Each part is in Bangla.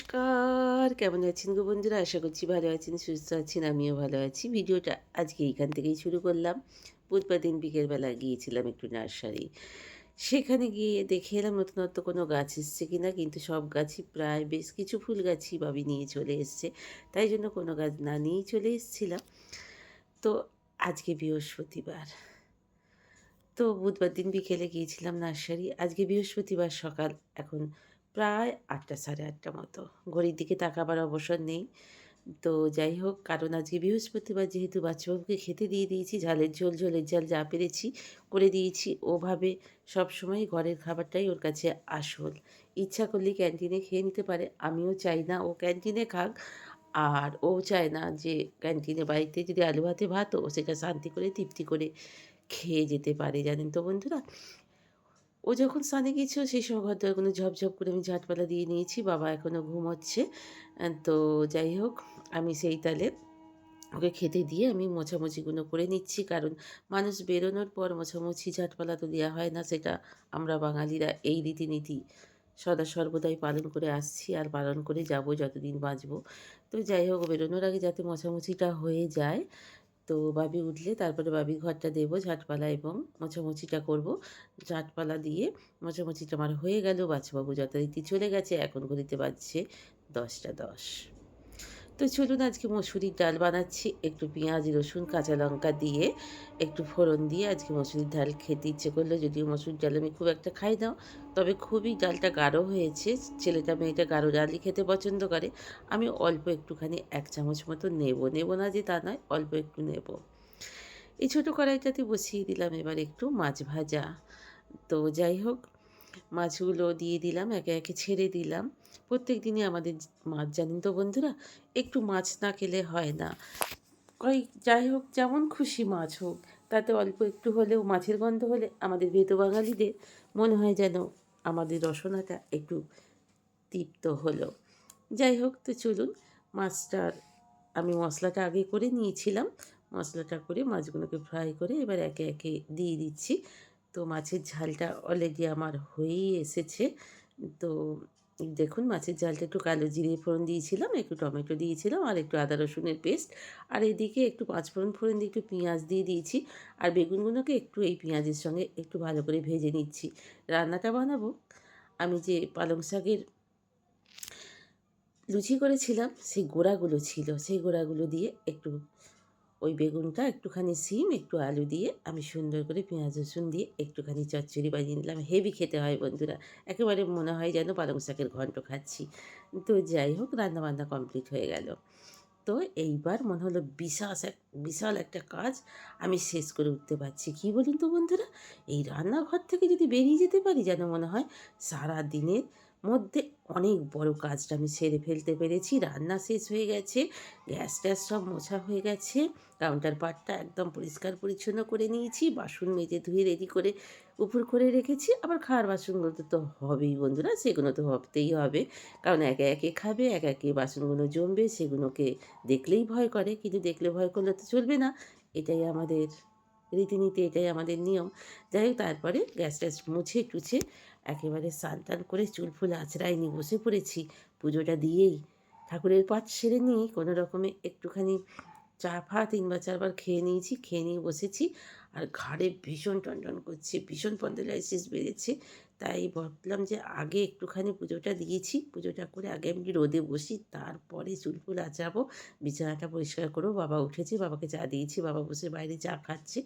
নমস্কার, কেমন আছেন গো বন্ধুরা? আশা করছি ভালো আছেন, সুস্থ আছেন। আমিও ভালো আছি। ভিডিওটা আজকে এইখান থেকেই শুরু করলাম। বুধবার দিন বিকেলবেলা গিয়েছিলাম একটু নার্সারি। সেখানে গিয়ে দেখে এলাম নতুনত্ব কোনো গাছ এসছে কিনা, কিন্তু সব গাছই প্রায় বেশ কিছু ফুল গাছই বাবি নিয়ে চলে এসছে। তাই জন্য কোনো গাছ না নিয়েই চলে এসেছিলাম। তো আজকে বৃহস্পতিবার। তো বুধবার দিন বিকেলে গিয়েছিলাম নার্সারি। আজকে বৃহস্পতিবার সকাল এখন প্রায় ৮টা ৮:৩০ মতো। ঘড়ির দিকে তাকাবার অবসর নেই। তো যাই হোক, কারণ আজকে বৃহস্পতিবার যেহেতু বাচ্চাবাবুকে খেতে দিয়ে দিয়েছি, ঝালের ঝোল, ঝোলের ঝাল যা পেরেছি করে দিয়েছি। ও ভাবে সবসময় ঘরের খাবারটাই ওর কাছে আসল। ইচ্ছা করলেই ক্যান্টিনে খেয়ে নিতে পারে। আমিও চাই না ও ক্যান্টিনে খাক। আর ও চায় না যে ক্যান্টিনে বাড়িতে যদি আলু ভাতে ভাতও সেটা শান্তি করে তৃপ্তি করে খেয়ে যেতে পারে, জানেন তো বন্ধুরা? ও যখন স্নানে গিয়েছিল সেই সময় ঘরদোরগুলো ঝপঝপ করে আমি ঝাঁটপালা দিয়ে নিয়েছি। বাবা এখনও ঘুমোচ্ছে। তো যাই হোক, আমি সেই তালে ওকে খেতে দিয়ে আমি মোছামুছিগুলো করে নিচ্ছি। কারণ মানুষ বেরোনোর পর মোছামুছি ঝাঁটপালা তো দেওয়া হয় না। সেটা আমরা বাঙালিরা এই রীতিনীতি সদা সর্বদাই পালন করে আসছি আর পালন করে যাব যতদিন বাঁচব। তো যাই হোক, বেরোনোর আগে যাতে মোছামুছিটা হয়ে যায়। তো বাবি উঠলে তারপরে বাবির ঘরটা দেবো ঝাঁটপালা এবং মোছামুছিটা করব। ঝাঁটপালা দিয়ে মোছামুছিটা আমার হয়ে গেল। বাচ্চাবাবু যথারীতি চলে গেছে। এখন ঘড়িতে বাজছে 10টা 10। তো চলুন, আজকে মসুরির ডাল বানাচ্ছি। একটু পেঁয়াজ, রসুন, কাঁচা লঙ্কা দিয়ে একটু ফোড়ন দিয়ে আজকে মসুরির ডাল খেতে ইচ্ছে করলো। যদিও মসুর ডাল আমি খুব একটা খাই না। তবে খুবই ডালটা গাঢ় হয়েছে। ছেলেটা মেয়েটা গাঢ় ডালই খেতে পছন্দ করে। আমি অল্প একটুখানি ১ চামচ মতো নেব। নেব না যে তা নয়, অল্প একটু নেব। এই ছোটো কড়াইটাতে বসিয়ে দিলাম এবার একটু মাছ ভাজা। তো যাই হোক, মাছগুলো দিয়ে দিলাম, একে একে ছেড়ে দিলাম। প্রত্যেক দিনই আমাদের মাছ, জানেন তো বন্ধুরা, একটু মাছ না খেলে হয় না। যাই হোক, যেমন খুশি মাছ হোক, তাতে অল্প একটু হলেও মাছের গন্ধ হলে আমাদের ভেতো বাঙালিদের মনে হয় যেন আমাদের রসনাটা একটু তৃপ্ত হলো। যাই হোক, তো চলুন, মাছটার আমি মশলাটা আগে করে নিয়েছিলাম। মশলাটা করে মাছগুলোকে ফ্রাই করে এবার একে একে দিয়ে দিচ্ছি। তো মাছের ঝালটা অলরেডি আমার হয়েই এসেছে। তো দেখুন, মাছের ঝালটা একটু কালো জিরে ফোড়ন দিয়েছিলাম, একটু টমেটো দিয়েছিলাম আর একটু আদা রসুনের পেস্ট। আর এদিকে একটু পাঁচফোড়ন ফোড়ন দিয়ে একটু পেঁয়াজ দিয়ে দিয়েছি। আর বেগুনগুলোকে একটু এই পেঁয়াজের সঙ্গে একটু ভালো করে ভেজে নিচ্ছি। রান্নাটা বানাবো, আমি যে পালং শাকের লুচি করেছিলাম সেই গোড়াগুলো ছিল, সেই গোড়াগুলো দিয়ে একটু ওই বেগুনটা, একটুখানি সিম, একটু আলু দিয়ে আমি সুন্দর করে পেঁয়াজ রসুন দিয়ে একটুখানি চচ্চড়ি বানিয়ে নিলাম। হেভি খেতে হয় বন্ধুরা। একেবারে মনে হয় যেন পালং শাকের ঘন্ট খাচ্ছি। তো যাই হোক, রান্নাবান্না কমপ্লিট হয়ে গেল। তো এইবার মনে হলো বিশাল একটা কাজ আমি শেষ করে উঠতে পারছি। কী বলুন তো বন্ধুরা? এই রান্নাঘর থেকে যদি বেরিয়ে যেতে পারি, যেন মনে হয় সারাদিনের মধ্যে অনেক বড় কাজটা আমি সেরে ফেলতে পেরেছি। রান্না শেষ হয়ে গেছে, গ্যাস ট্যাস সব মোছা হয়ে গেছে, কাউন্টার পার্টটা একদম পরিষ্কার পরিচ্ছন্ন করে নিয়েছি, বাসন মেজে ধুয়ে রেডি করে উপর করে রেখেছি। আবার খাওয়ার বাসনগুলো তো হবেই বন্ধুরা, সেগুলো তো ভাবতেই হবে। কারণ একে একে খাবে, একে একে বাসনগুলো জমবে, সেগুলোকে দেখলেই ভয় করে। কিন্তু দেখলে ভয় করলে তো চলবে না। এটাই আমাদের রীতিনীতি, এটাই আমাদের নিয়ম। যাই হোক, তারপরে গ্যাস ট্যাস মুছে টুছে একেবারে স্নান টান করে চুল ফুল আঁচড়ায় নিয়ে বসে পড়েছি পুজোটা দিয়েই। ঠাকুরের পাঠ সেরে নিয়ে কোনো রকমে একটুখানি চা ফা ৩ বার ৪ বার খেয়ে নিয়েছি। খেয়ে নিয়ে বসেছি। আর ঘাড়ে ভীষণ টনটন করছে, ভীষণ স্পন্ডিলাইটিস বেড়েছে। তাই ভাবলাম যে আগে একটুখানি পুজোটা দিয়েছি, পুজোটা করে আগে আমি রোদে বসি, তারপরে চুল ফুল আঁচড়াবো, বিছানাটা পরিষ্কার করবো। বাবা উঠেছে, বাবাকে চা দিয়েছি, বাবা বসে বাইরে চা খাচ্ছে।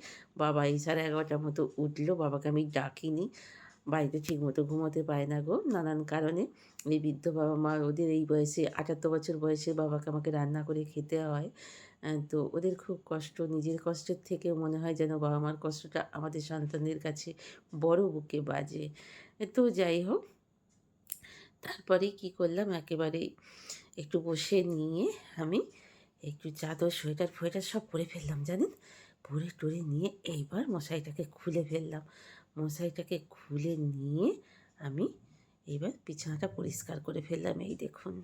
বাবা এই 11:30টার মতো উঠলো, বাবাকে আমি ডাকিনি। বাড়িতে ঠিকমতো ঘুমোতে পায় না গো, নানান কারণে। এই বৃদ্ধ বাবা-মা, ওদের এই বয়সে ৭৮ বছর বয়সে বাবাকে আমাকে রান্না করে খেতে হয়। তো ওদের খুব কষ্ট। নিজের কষ্টের থেকেও মনে হয় যেন বাবা-মার কষ্টটা আমাদের সন্তানদের কাছে বড় বুকে বাজে। তো যাই হোক, তারপরে কি করলাম, একেবারেই একটু বসে নিয়ে আমি একটু চাদর, সোয়েটার ফোয়েটার সব পরে ফেললাম, জানেন? পরে টরে নিয়ে এইবার মশারিটাকে খুলে ফেললাম। মশারিটাকে খুলে নিয়ে আমি এইবার বিছানাটা পরিষ্কার করে ফেললাম। এই দেখুন,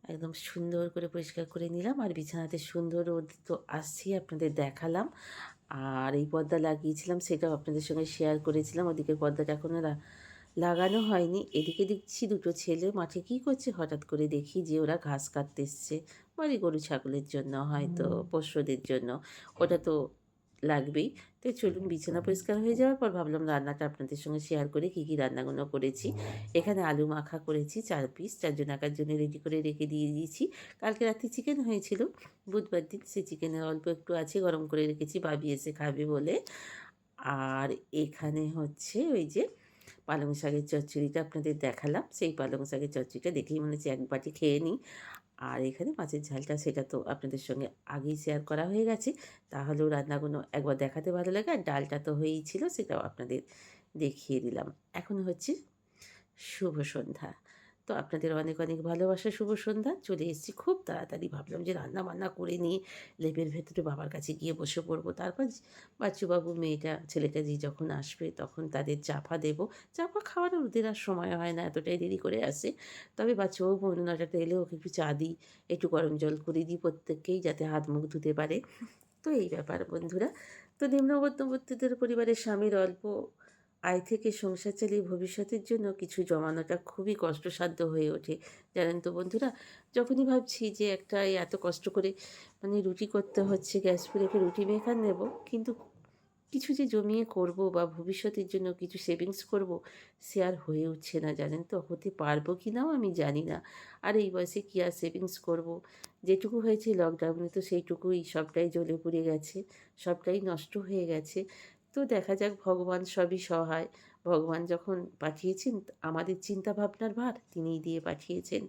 একদম সুন্দর করে পরিষ্কার করে নিলাম। আর বিছানাতে সুন্দর রোদ তো আসছেই, আপনাদের দেখালাম। আর এই পর্দা লাগিয়েছিলাম, সেটাও আপনাদের সঙ্গে শেয়ার করেছিলাম। ওদিকের পর্দাটা এখনও লাগানো হয়নি। এদিকে দেখছি দুটো ছেলে মাঠে কী করছে, হঠাৎ করে দেখি যে ওরা ঘাস কাটতে এসছে। বাড়ি গরু ছাগলের জন্য, হয়তো পোষ্যদের জন্য। ওটা তো লাগবেই। তো চলুন, বিছানা পরিষ্কার হয়ে যাওয়ার পর ভাবলাম রান্নাটা আপনাদের সঙ্গে শেয়ার করি, কী, কী রান্নাগুলো করেছি। এখানে আলু মাখা করেছি ৪ পিস, ৪ জন একার জন্য রেডি করে রেখে দিয়ে দিয়েছি। কালকে রাতে চিকেন হয়েছিল, বুধবার দিন। সেই চিকেনের অল্প একটু আছে, গরম করে রেখেছি ভাবি এসে খাবে বলে। আর এখানে হচ্ছে ওই যে পালং শাকের চচ্চড়িটা আপনাদের দেখালাম। সেই পালং শাকের চচ্চড়িটা দেখেই মনে হচ্ছে এক বাটি খেয়ে নিই। আর এখানে মাছের ঝালটা, সেটা তো আপনাদের সঙ্গে আগেই শেয়ার করা হয়ে গেছে। তাহলেও রান্নাগুলো একবার দেখাতে ভালো লাগে। আর ডালটা তো হয়েই ছিল, সেটাও আপনাদের দেখিয়ে দিলাম। এখন হচ্ছে শুভ সন্ধ্যা। তো আপনাদের অনেক, অনেক ভালোবাসা। শুভ সন্ধ্যা। চলে এসেছি খুব তাড়াতাড়ি। ভাবলাম যে রান্না-বান্না করে নিয়ে লেপের ভেতরে বাবার কাছে গিয়ে বসে পড়ব। তারপর বাচ্চুবাবু, মেয়েটা, ছেলেটা যে যখন আসবে তখন তাদের চা-ফা দেবো। চা-ফা খাওয়ারও ওদের আর সময় হয় না, এতটাই দেরি করে আসে। তবে বাচ্চুবাবু 9:45 এলে ওকে একটু চা দিই, একটু গরম জল করে দিই প্রত্যেককেই, যাতে হাত মুখ ধুতে পারে। তো এই ব্যাপার বন্ধুরা। তো নিম্ন মধ্যবিত্তদের পরিবারের স্বামীর অল্প আয় থেকে সংসার চালিয়ে ভবিষ্যতের জন্য কিছু জমানোটা খুবই কষ্টসাধ্য হয়ে ওঠে। জানেন তো বন্ধুরা, যখনই ভাবছি যে একটা এত কষ্ট করে রুটি করতে হচ্ছে, গ্যাস ফুঁ রেখে রুটি মেকার নেব, কিন্তু কিছু যে জমিয়ে করব বা ভবিষ্যতের জন্য কিছু সেভিংস করব, সে আর হয়ে উঠছে না। জানেন তো, হতে পারবো কি নাও আমি জানি না। আর এই বয়সে কী আর সেভিংস করব? যেটুকু হয়েছে লকডাউনে, তো সেইটুকুই সবটাই জ্বলে পুড়ে গেছে, সবটাই নষ্ট হয়ে গেছে। তো দেখা যাক, ভগবান সবই সহায়। ভগবান যখন পাঠিয়েছেন আমাদের চিন্তাভাবনার ভার, তিনিই দিয়ে পাঠিয়েছেন।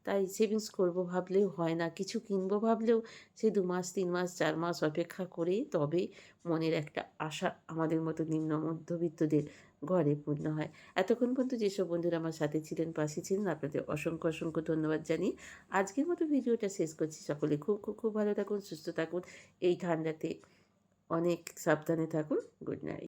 তাই সেভিংস করব ভাবলেও হয় না, কিছু কিনবো ভাবলেও সে ২ মাস, ৩ মাস, ৪ মাস অপেক্ষা করে তবে মনের একটা আশা আমাদের মতো নিম্ন মধ্যবিত্তদের ঘরে পূর্ণ হয়। এতক্ষণ পর্যন্ত যেসব বন্ধুরা আমার সাথে ছিলেন, পাশে ছিলেন, আপনাদের অসংখ্য, অসংখ্য ধন্যবাদ জানিয়ে আজকের মতো ভিডিওটা শেষ করছি। সকলে খুব, খুব, খুব ভালো থাকুন, সুস্থ থাকুন। এই ঠান্ডাতে অনেক সাবধানে থাকুন। Good night.